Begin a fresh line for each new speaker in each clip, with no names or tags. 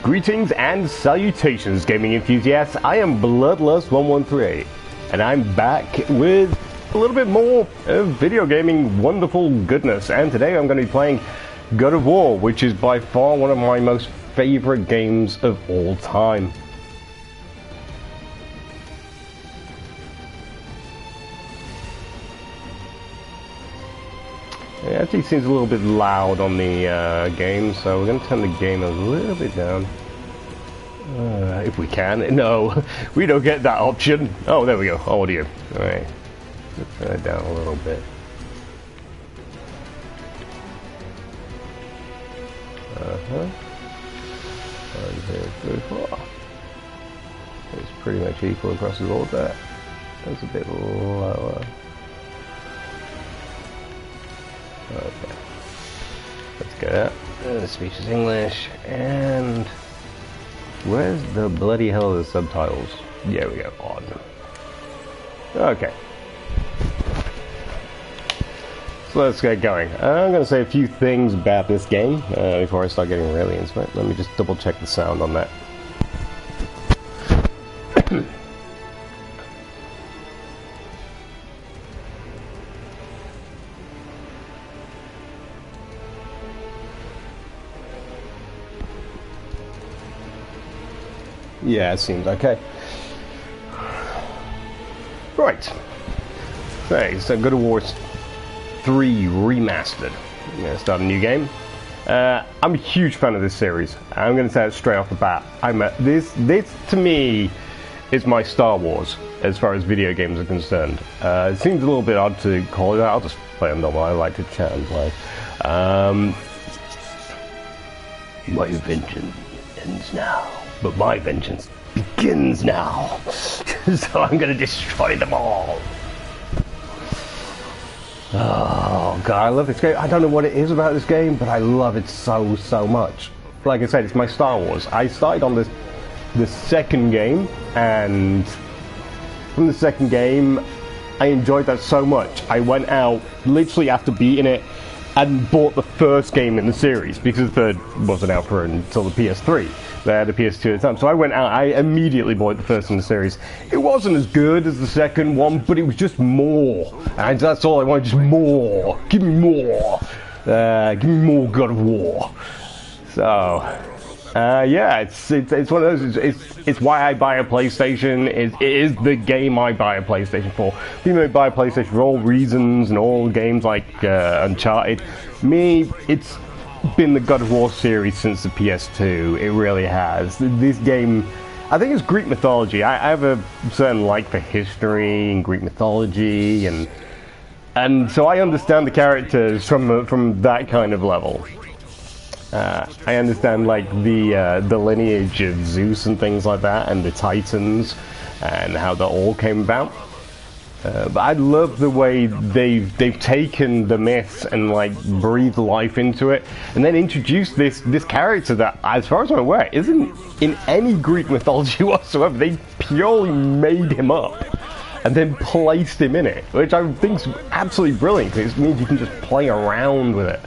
Greetings and salutations, gaming enthusiasts. I am Bloodlust113, and I'm back with a little bit more of video gaming wonderful goodness. And today I'm going to be playing God of War, which is by far one of my most favorite games of all time. It actually seems a little bit loud on the game, so we're going to turn the game a little bit down. If we can. No, we don't get that option. Oh, there we go. Audio. Alright. Let's turn it down a little bit. It's pretty much equal across the board there. That's a bit lower. Okay. Let's get that. Speech is English. And where's the bloody hell are the subtitles? There we go. On. Okay. So let's get going. I'm going to say a few things about this game before I start getting really into it. Let me just double check the sound on that. Yeah, it seems okay. Right. Okay, so God of War 3 Remastered. I'm going to start a new game. I'm a huge fan of this series. I'm going to say it straight off the bat. This to me is my Star Wars as far as video games are concerned. It seems a little bit odd to call it that. I'll just play them normal. I like to chat and play. My vengeance ends now. But my vengeance begins now. So I'm gonna destroy them all. Oh god, I love this game. I don't know what it is about this game, but I love it so much. Like I said, it's my Star Wars. I started on the second game, and from the second game I enjoyed that so much. I went out literally after beating it and bought the first game in the series, because the third wasn't out for until the PS3. They had a PS2 at the time, so I went out, I immediately bought the first in the series. It wasn't as good as the second one, but it was just more. And that's all I wanted, just more. Give me more. Give me more God of War. So, yeah, it's one of those, it's why I buy a PlayStation. It is the game I buy a PlayStation for. People buy a PlayStation for all reasons and all games like Uncharted. Me, it's been the God of War series since the PS2. It really has. This game, I think it's Greek mythology. I have a certain like for history and Greek mythology, and so I understand the characters from that kind of level. I understand like the lineage of Zeus and things like that, and the Titans, and how that all came about. But I love the way they've taken the myths and like breathed life into it, and then introduced this character that, as far as I'm aware, isn't in any Greek mythology whatsoever. They purely made him up and then placed him in it, which I think is absolutely brilliant, because it means you can just play around with it.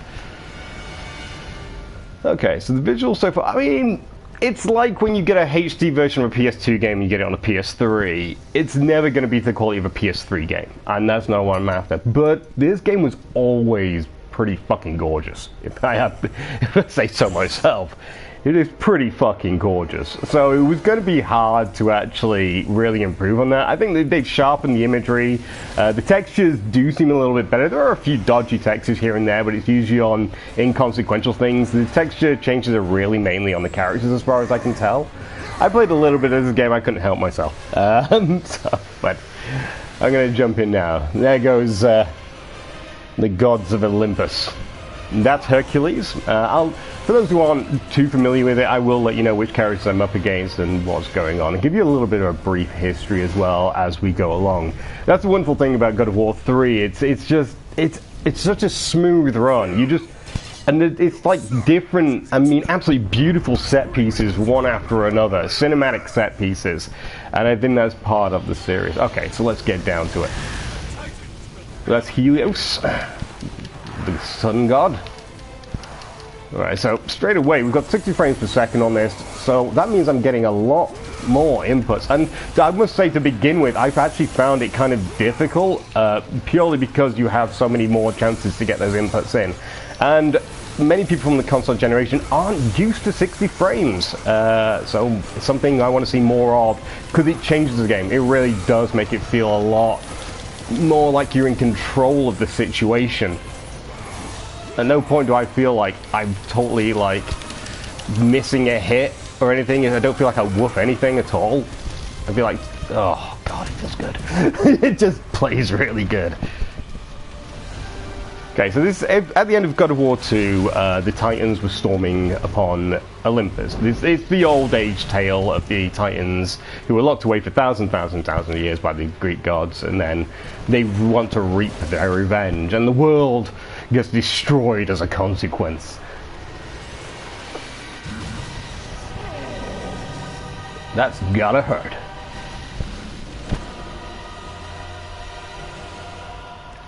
Okay, so the visuals so far, I mean, it's like when you get a HD version of a PS2 game and you get it on a PS3. It's never going to be the quality of a PS3 game, and that's not what I'm after. But this game was always pretty fucking gorgeous, if I have to say so myself. It is pretty fucking gorgeous. So it was going to be hard to actually really improve on that. I think they've sharpened the imagery. The textures do seem a little bit better. There are a few dodgy textures here and there, but it's usually on inconsequential things. The texture changes are really mainly on the characters, as far as I can tell. I played a little bit of this game. I couldn't help myself. But I'm going to jump in now. There goes the gods of Olympus. That's Hercules. For those who aren't too familiar with it, I will let you know which characters I'm up against and what's going on, and give you a little bit of a brief history as well as we go along. That's the wonderful thing about God of War 3. It's such a smooth run. It's like different, I mean, absolutely beautiful set pieces, one after another, cinematic set pieces, and I think that's part of the series. Okay, so let's get down to it. That's Helios, the sun god. Alright, so straight away we've got 60 frames per second on this, so that means I'm getting a lot more inputs. And I must say, to begin with, I've actually found it kind of difficult, purely because you have so many more chances to get those inputs in. And many people from the console generation aren't used to 60 frames, so it's something I want to see more of, because it changes the game. It really does make it feel a lot more like you're in control of the situation. At no point do I feel like I'm totally, like, missing a hit or anything. I don't feel like I whoop anything at all. I feel like, oh god, it feels good. It just plays really good. Okay, so this, at the end of God of War 2, the Titans were storming upon Olympus. It's the old age tale of the Titans who were locked away for thousands of years by the Greek gods, and then they want to reap their revenge, and the world gets destroyed as a consequence. That's gotta hurt.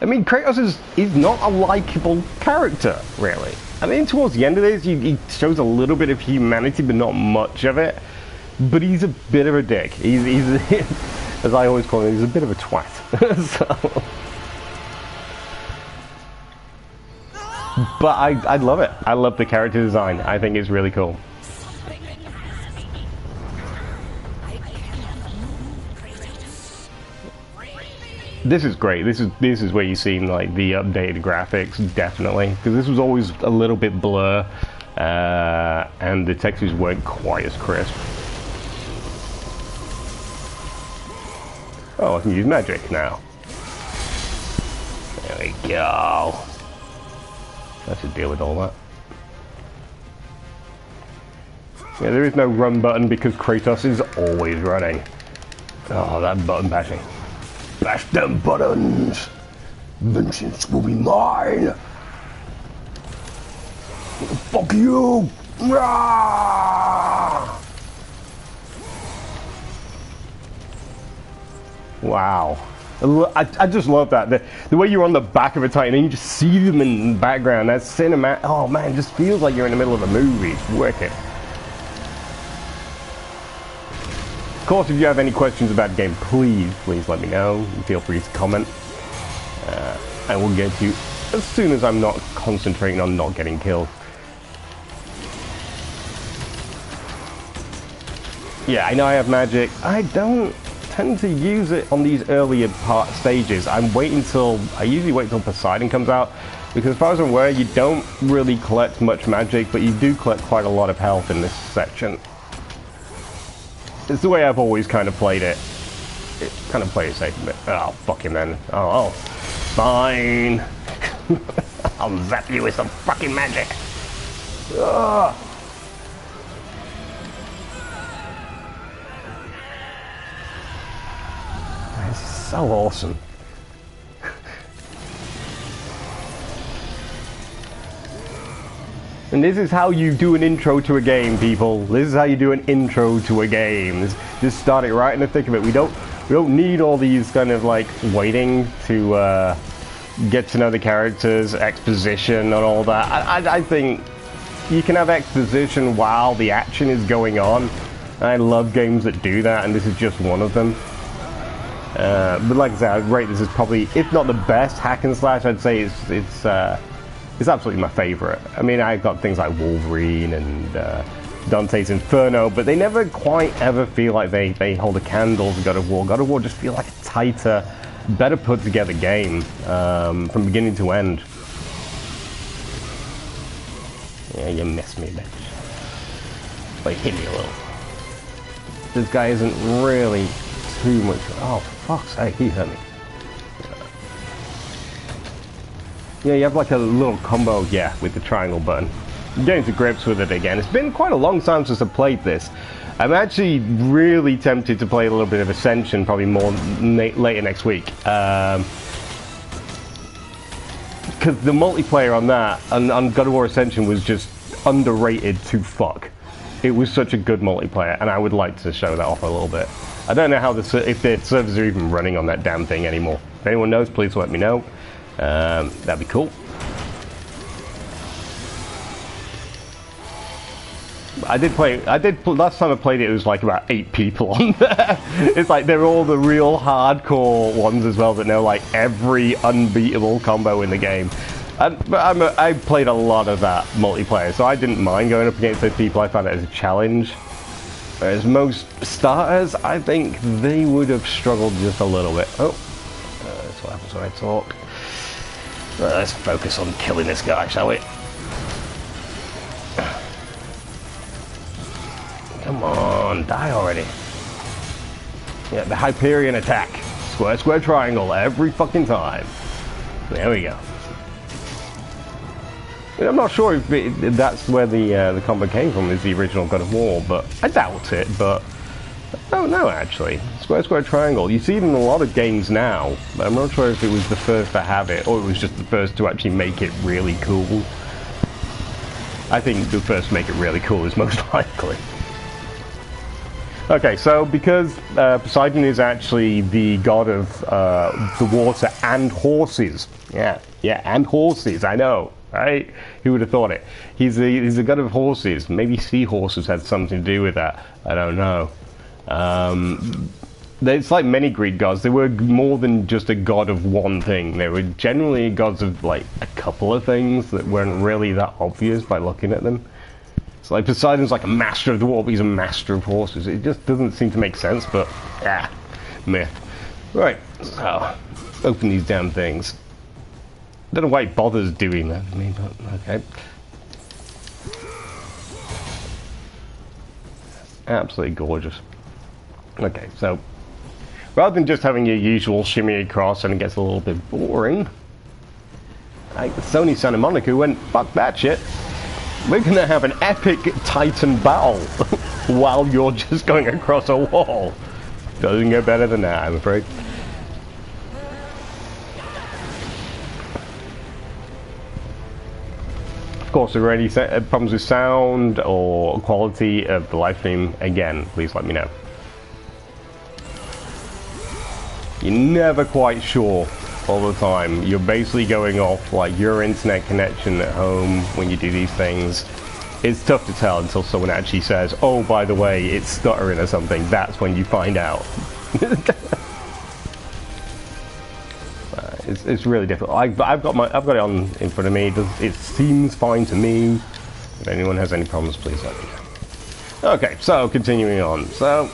I mean, Kratos is not a likable character, really. I mean, towards the end of this, he shows a little bit of humanity, but not much of it. But he's a bit of a dick. He's as I always call him, he's a bit of a twat. So. But I love it. I love the character design. I think it's really cool. This is great. This is where you see like the updated graphics, definitely, because this was always a little bit blur, and the textures weren't quite as crisp. Oh, I can use magic now. There we go. I should deal with all that. Yeah, there is no run button because Kratos is always running. Oh, that button bashing. Bash them buttons! Vengeance will be mine! Fuck you! Rah! Wow. I just love that. The way you're on the back of a Titan and you just see them in the background. That cinematic. Oh man, it just feels like you're in the middle of a movie. It's wicked. Of course, if you have any questions about the game, please let me know. Feel free to comment. I will get to you as soon as I'm not concentrating on not getting killed. Yeah, I know I have magic. I don't tend to use it on these earlier stages. I usually wait until Poseidon comes out, because as far as I'm aware, you don't really collect much magic, but you do collect quite a lot of health in this section. It's the way I've always kind of played it. Kind of play it safe a bit. Oh, fuck him then. Oh, fine. I'll zap you with some fucking magic. Ugh. This is so awesome. And this is how you do an intro to a game, people. This is how you do an intro to a game. Just start it right in the thick of it. We don't need all these kind of like waiting to get to know the characters, exposition and all that. I think you can have exposition while the action is going on. I love games that do that, and this is just one of them. But like I said, I'd rate this as probably, if not the best hack and slash, I'd say it's absolutely my favorite. I mean, I've got things like Wolverine and Dante's Inferno, but they never quite ever feel like they hold a candle to God of War. God of War just feels like a tighter, better put together game from beginning to end. Yeah, you missed me, bitch. But hit me a little. This guy isn't really too much. Oh, for fuck's sake, he hurt me. Yeah, you have like a little combo, yeah, with the triangle button. I'm getting to grips with it again. It's been quite a long time since I've played this. I'm actually really tempted to play a little bit of Ascension, probably more later next week. Because the multiplayer on that, on God of War Ascension, was just underrated to fuck. It was such a good multiplayer, and I would like to show that off a little bit. I don't know how if the servers are even running on that damn thing anymore. If anyone knows, please let me know. That'd be cool. I did play. Last time I played it, it was like about 8 people on there. It's like they're all the real hardcore ones as well that know like every unbeatable combo in the game. But I played a lot of that multiplayer, so I didn't mind going up against those people. I found it as a challenge. Whereas most starters, I think they would have struggled just a little bit. Oh, that's what happens when I talk. Let's focus on killing this guy, shall we? Come on, die already. Yeah, the Hyperion attack. Square, square, triangle every fucking time. There we go. I'm not sure if that's where the combo came from, is the original God of War, but I doubt it, but I don't know actually. Square, square, triangle. You see it in a lot of games now, but I'm not sure if it was the first to have it, or it was just the first to actually make it really cool. I think the first to make it really cool is most likely. Okay, so because Poseidon is actually the god of the water and horses. Yeah, and horses, I know, right? Who would have thought it? He's the god of horses. Maybe seahorses had something to do with that. I don't know. It's like many Greek gods. They were more than just a god of one thing. They were generally gods of like a couple of things that weren't really that obvious by looking at them. It's like Poseidon's like a master of the water, but he's a master of horses. It just doesn't seem to make sense, but yeah, meh. Right, so open these damn things. I don't know why he bothers doing that to me, but okay. Absolutely gorgeous. Okay, so rather than just having your usual shimmy across and it gets a little bit boring, like Sony Santa Monica went, fuck that shit. We're gonna have an epic Titan battle while you're just going across a wall. Doesn't get better than that, I'm afraid. Of course, if there are any problems with sound or quality of the live stream, again, please let me know. You're never quite sure all the time. You're basically going off like your internet connection at home when you do these things. It's tough to tell until someone actually says, oh, by the way, it's stuttering or something. That's when you find out. It's really difficult. I've got it on in front of me. It seems fine to me. If anyone has any problems, please let me know. Okay, so continuing on. So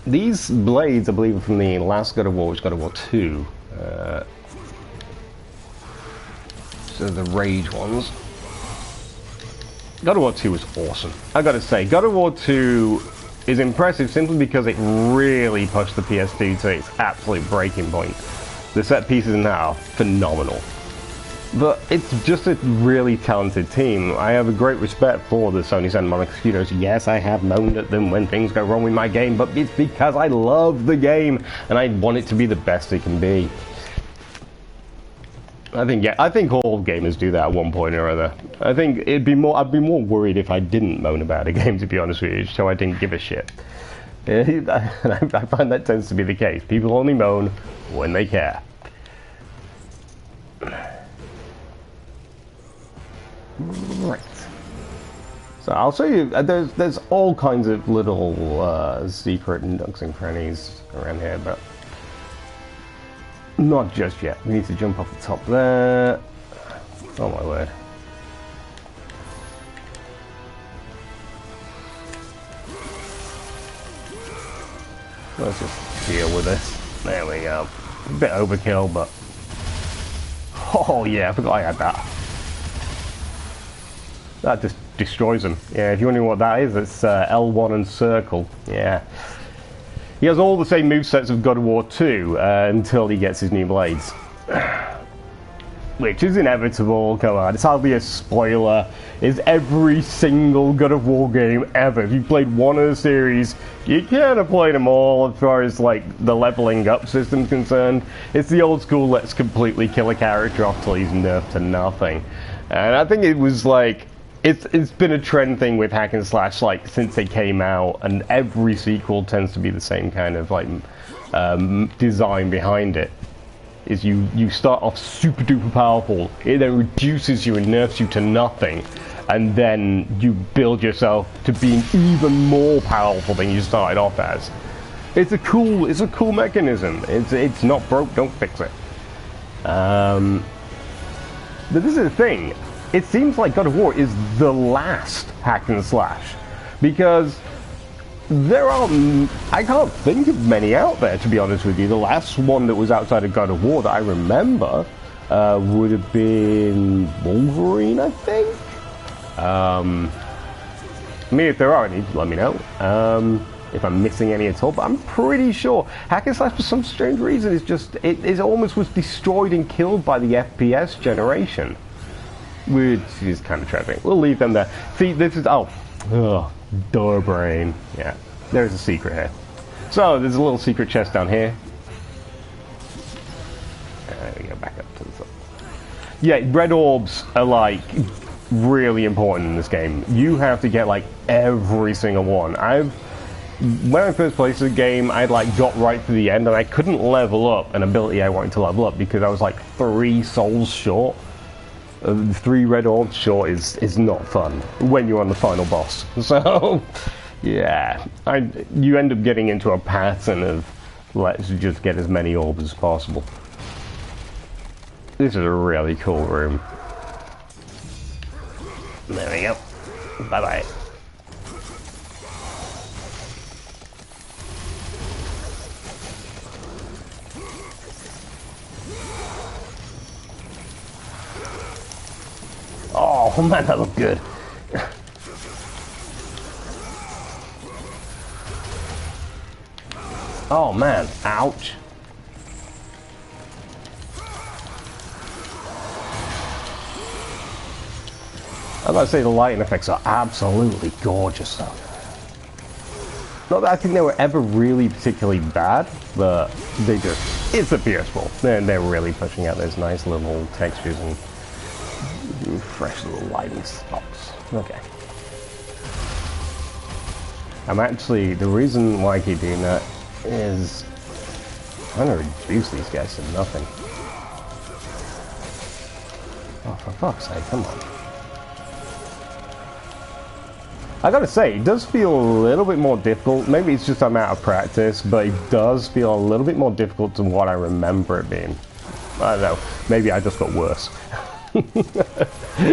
these blades, I believe, are from the last God of War, which is God of War 2. So the Rage ones. God of War 2 was awesome. I gotta say, God of War 2 is impressive simply because it really pushed the PS2 to its absolute breaking point. The set pieces in that are phenomenal. But it's just a really talented team. I have a great respect for the Sony Santa Monica Studios. Yes, I have moaned at them when things go wrong with my game, but it's because I love the game and I want it to be the best it can be. I think all gamers do that at one point or other. I think I'd be more worried if I didn't moan about a game, to be honest with you, so I didn't give a shit. And I find that tends to be the case. People only moan when they care. Right. So I'll show you. There's all kinds of little secret nooks and crannies around here, but not just yet. We need to jump off the top there. Oh my word. Let's just deal with this. There we go. A bit overkill, but oh yeah, I forgot I had that. That just destroys them. Yeah, if you're wondering what that is, it's L1 and circle. Yeah. He has all the same movesets of God of War 2 until he gets his new blades. Which is inevitable, come on, it's hardly a spoiler. It's every single God of War game ever. If you've played one of the series, you kind of played them all as far as like the leveling up system's concerned. It's the old school, let's completely kill a character off till he's nerfed to nothing. And I think it was like, it's been a trend thing with hack and slash like since they came out, and every sequel tends to be the same kind of like design behind it. is you start off super duper powerful, it then reduces you and nerfs you to nothing, and then you build yourself to being even more powerful than you started off as. It's a cool mechanism. It's not broke, don't fix it. But this is the thing. It seems like God of War is the last hack and slash, because there are, I can't think of many out there, to be honest with you. The last one that was outside of God of War that I remember would have been Wolverine, I think. I mean, if there are any, let me know. If I'm missing any at all, but I'm pretty sure hack and slash for some strange reason is just, it almost was destroyed and killed by the FPS generation, which is kind of tragic. We'll leave them there. See, this is, door brain. Yeah, there's a secret here. So there's a little secret chest down here. There we go, back up to the top. Yeah, red orbs are like really important in this game. You have to get like every single one. When I first played the game, I'd like got right to the end and I couldn't level up an ability I wanted to level up because I was like 3 souls short. 3 red orbs short is not fun when you're on the final boss. So, yeah, you end up getting into a pattern of let's just get as many orbs as possible. This is a really cool room. There we go. Bye-bye. Oh man, that looked good. Oh man, ouch. I was about to say the lighting effects are absolutely gorgeous though. Not that I think they were ever really particularly bad, but they just, it's a PS4. They're really pushing out those nice little textures and fresh little lighting spots. Okay. I'm actually, the reason why I keep doing that is I'm trying to reduce these guys to nothing. Oh, for fuck's sake, come on. I gotta say, it does feel a little bit more difficult. Maybe it's just I'm out of practice, but it does feel a little bit more difficult than what I remember it being. I don't know, maybe I just got worse.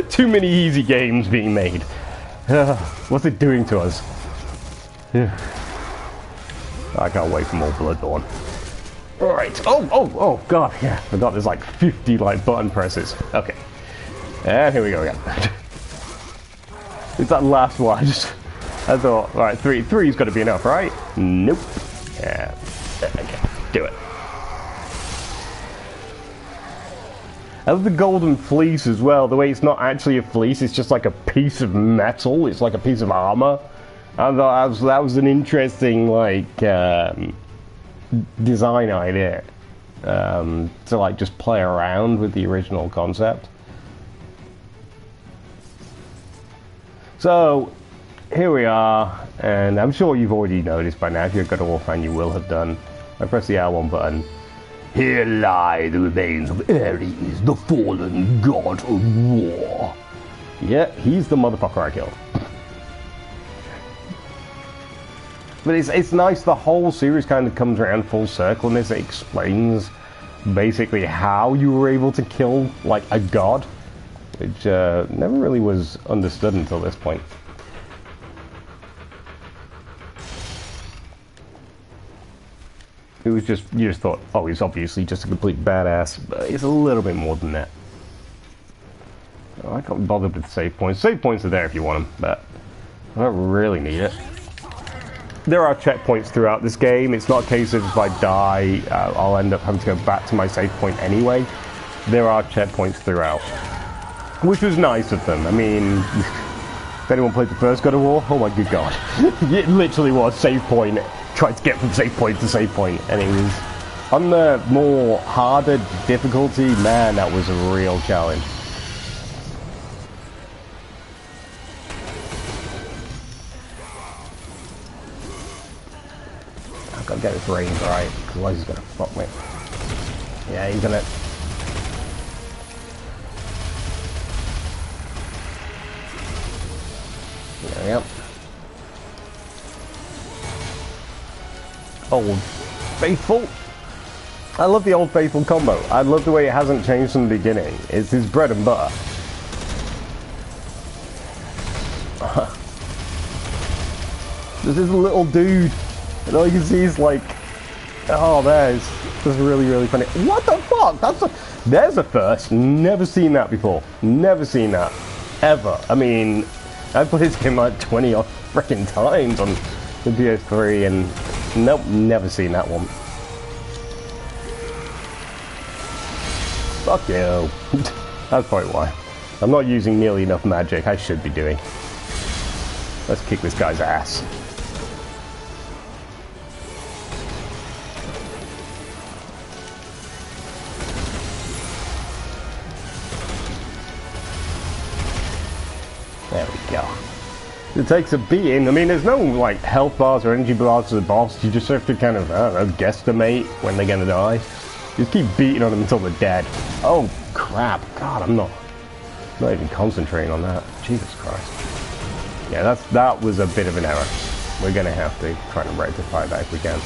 Too many easy games being made. What's it doing to us? I can't wait for more Bloodborne. Alright, oh god, yeah, I forgot there's like 50 like button presses. Okay, and here we go again. It's that last one, I thought, alright, three's got to be enough, right? Nope. Yeah, okay, do it. I love the golden fleece as well, the way it's not actually a fleece, it's just like a piece of metal, it's like a piece of armor. I thought that was an interesting, like, design idea, to like just play around with the original concept. So, here we are, and I'm sure you've already noticed by now, if you're a God of War fan, you will have done. I press the R1 button. Here lie the remains of Ares, the fallen god of war. Yeah, he's the motherfucker I killed. But it's nice, the whole series kind of comes around full circle in this. It explains basically how you were able to kill, like, a god, which never really was understood until this point. It was just, you just thought, oh, he's obviously just a complete badass, but it's a little bit more than that. Oh, I can't bother with save points. Save points are there if you want them, but I don't really need it. There are checkpoints throughout this game. It's not a case of if I die, I'll end up having to go back to my save point anyway. There are checkpoints throughout, which was nice of them. I mean, if anyone played the first God of War, oh my good god. It literally was save point. Tried to get from save point to save point, and it was on the more harder difficulty. Man, that was a real challenge. I've got to get this range right, otherwise he's gonna fuck me. Yeah, he's gonna... There we go. Old Faithful. I love the Old Faithful combo. I love the way it hasn't changed from the beginning. It's his bread and butter. There's this little dude, and all you can see is like, oh, that's really, really funny. What the fuck? There's a first. Never seen that before. Never seen that. Ever. I mean, I played this game like 20 odd freaking times on the PS3, and nope, never seen that one. Fuck you. That's probably why. I'm not using nearly enough magic. I should be doing. Let's kick this guy's ass. There we go. It takes a beating. I mean, there's no like health bars or energy bars to the boss. You just have to kind of, I don't know, guesstimate when they're gonna die. Just keep beating on them until they're dead. Oh crap! God, I'm not even concentrating on that. Jesus Christ. Yeah, that was a bit of an error. We're gonna have to try to rectify that if we can.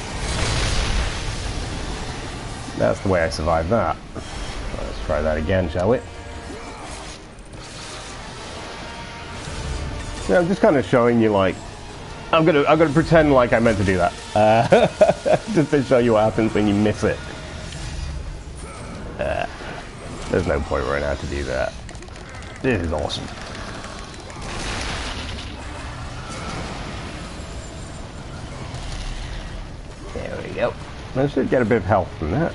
That's the way I survived that. Let's try that again, shall we? Yeah, I'm just kind of showing you, like, I'm gonna pretend like I meant to do that, just to show you what happens when you miss it. There's no point right now to do that. This is awesome. There we go. I should get a bit of health from that.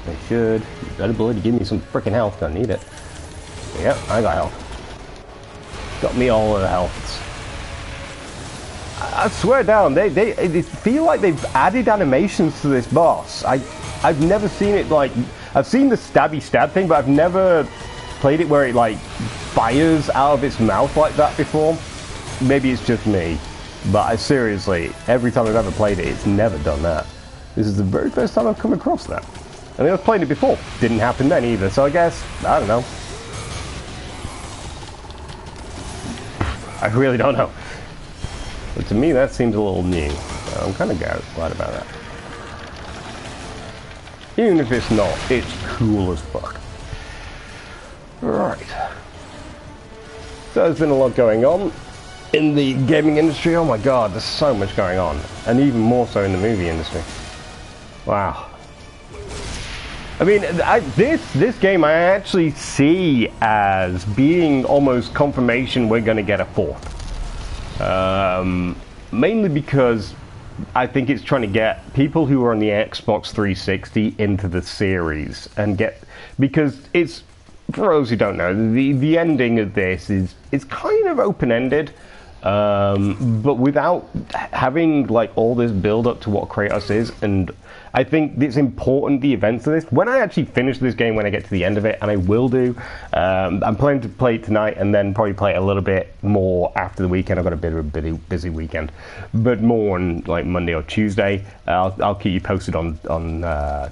I should. You better believe to give me some freaking health. I need it. Yep, I got health. Got me all of the healths. I swear down, they feel like they've added animations to this boss. I've never seen it like... I've seen the stabby stab thing, but I've never played it where it like fires out of its mouth like that before. Maybe it's just me, but seriously, every time I've ever played it, it's never done that. This is the very first time I've come across that. I mean, I've played it before. Didn't happen then either, so I guess, I don't know. I really don't know. But to me, that seems a little new. I'm kind of glad about that. Even if it's not, it's cool as fuck. Right. So there's been a lot going on in the gaming industry. Oh my god, there's so much going on. And even more so in the movie industry. Wow. I mean, this game I actually see as being almost confirmation we're going to get a fourth. Mainly because I think it's trying to get people who are on the Xbox 360 into the series and because it's, for those who don't know, the ending of this is kind of open-ended, but without having like all this build up to what Kratos is. And I think it's important, the events of this. When I actually finish this game, when I get to the end of it, and I will do, I'm planning to play it tonight and then probably play it a little bit more after the weekend. I've got a bit of a busy weekend, but more on like Monday or Tuesday. I'll keep you posted on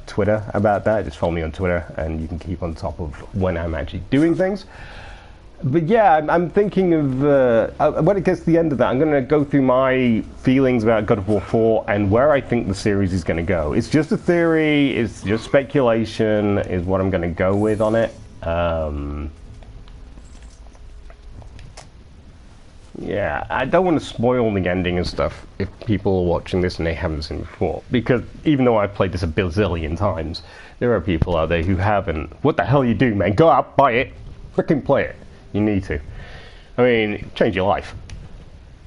Twitter about that. Just follow me on Twitter and you can keep on top of when I'm actually doing things. But yeah, I'm thinking of, when it gets to the end of that, I'm going to go through my feelings about God of War 4 and where I think the series is going to go. It's just a theory, it's just speculation, is what I'm going to go with on it. Yeah, I don't want to spoil the ending and stuff if people are watching this and they haven't seen it before. Because even though I've played this a bazillion times, there are people out there who haven't. What the hell you do, man? Go out, buy it, frickin' play it. You need to. I mean, change your life.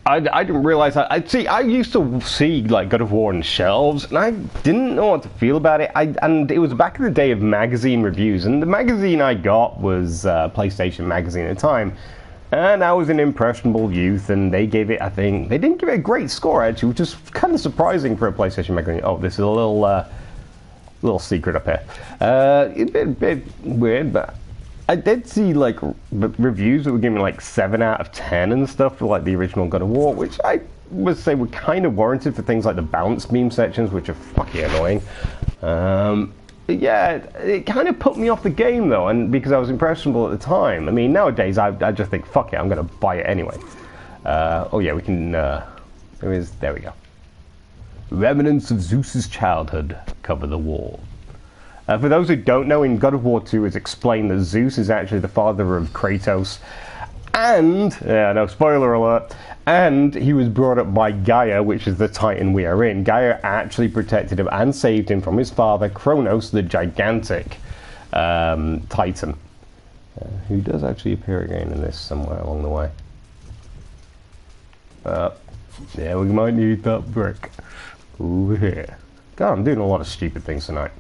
I didn't realize that. I used to see like God of War on shelves, and I didn't know what to feel about it. And it was back in the day of magazine reviews, and the magazine I got was PlayStation Magazine at the time. And I was an impressionable youth, and they gave it, I think, they didn't give it a great score actually, which is kind of surprising for a PlayStation Magazine. Oh, this is a little secret up here. A bit weird, but I did see like reviews that were giving like 7 out of 10 and stuff for like the original God of War, which I would say were kind of warranted for things like the balance beam sections, which are fucking annoying. yeah, it kind of put me off the game though, and because I was impressionable at the time. I mean, nowadays I just think, fuck it, I'm gonna buy it anyway. Oh yeah, we can. There we go. Remnants of Zeus's childhood cover the wall. For those who don't know, in God of War 2 it's explained that Zeus is actually the father of Kratos, and, no spoiler alert, and he was brought up by Gaia, which is the Titan we are in. Gaia actually protected him and saved him from his father, Kronos, the gigantic Titan, who does actually appear again in this somewhere along the way. Yeah, we might need that brick over here. God, I'm doing a lot of stupid things tonight.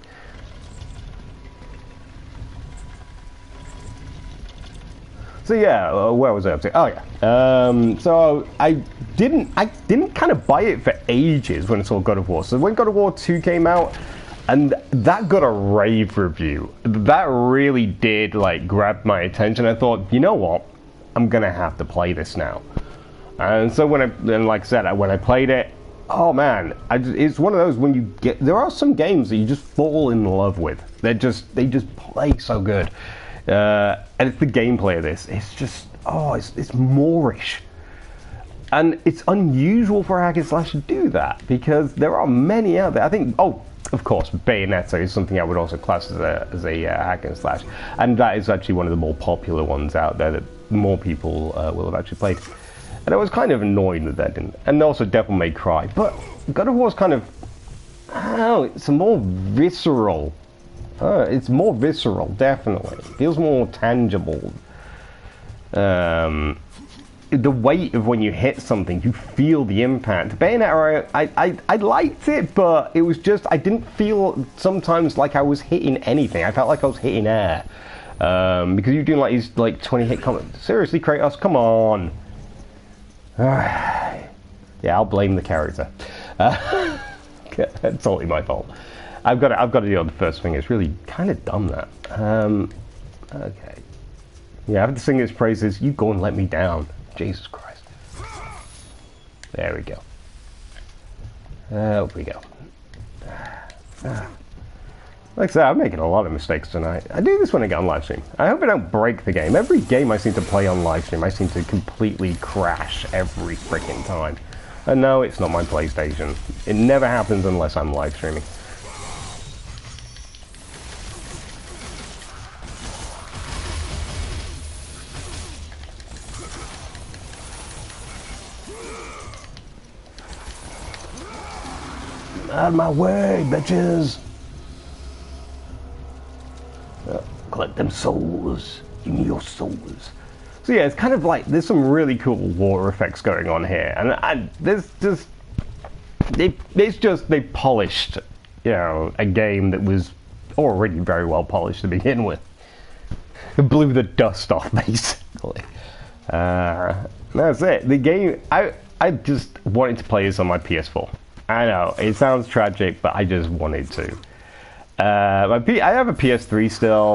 So yeah, where was I up to? Oh yeah. So I didn't kind of buy it for ages when I saw God of War. So when God of War 2 came out, and that got a rave review, that really did like grab my attention. I thought, you know what, I'm gonna have to play this now. And so like I said, when I played it, oh man, it's one of those when you get. There are some games that you just fall in love with. They just play so good. And it's the gameplay of this. It's just, it's Moorish. And it's unusual for a hack and slash to do that, because there are many out there. I think, of course, Bayonetta is something I would also class as a hack and slash. And that is actually one of the more popular ones out there that more people will have actually played. And I was kind of annoyed that didn't. And also Devil May Cry. But God of War is kind of, it's a more visceral. It's more visceral, definitely. It feels more tangible. The weight of when you hit something, you feel the impact. Bayonetta, I liked it, but it was just, I didn't feel sometimes like I was hitting anything. I felt like I was hitting air. Because you're doing like these 20 hit combos. Seriously, Kratos, come on. Yeah, I'll blame the character. It's totally my fault. I've got to do on the first thing. It's really kind of dumb that. Okay. Yeah, I have to sing his praises. You go and let me down. Jesus Christ. There we go. There we go. Like I said, I'm making a lot of mistakes tonight. I do this when I get on live stream. I hope I don't break the game. Every game I seem to play on live stream, I seem to completely crash every freaking time. And no, it's not my PlayStation. It never happens unless I'm live streaming. Out of my way, bitches! Collect them souls. Give me your souls. So yeah, it's kind of like, there's some really cool water effects going on here. And they polished, a game that was already very well polished to begin with. It blew the dust off, basically. That's it. The game, I just wanted to play this on my PS4. I know, it sounds tragic, but I just wanted to. I have a PS3 still.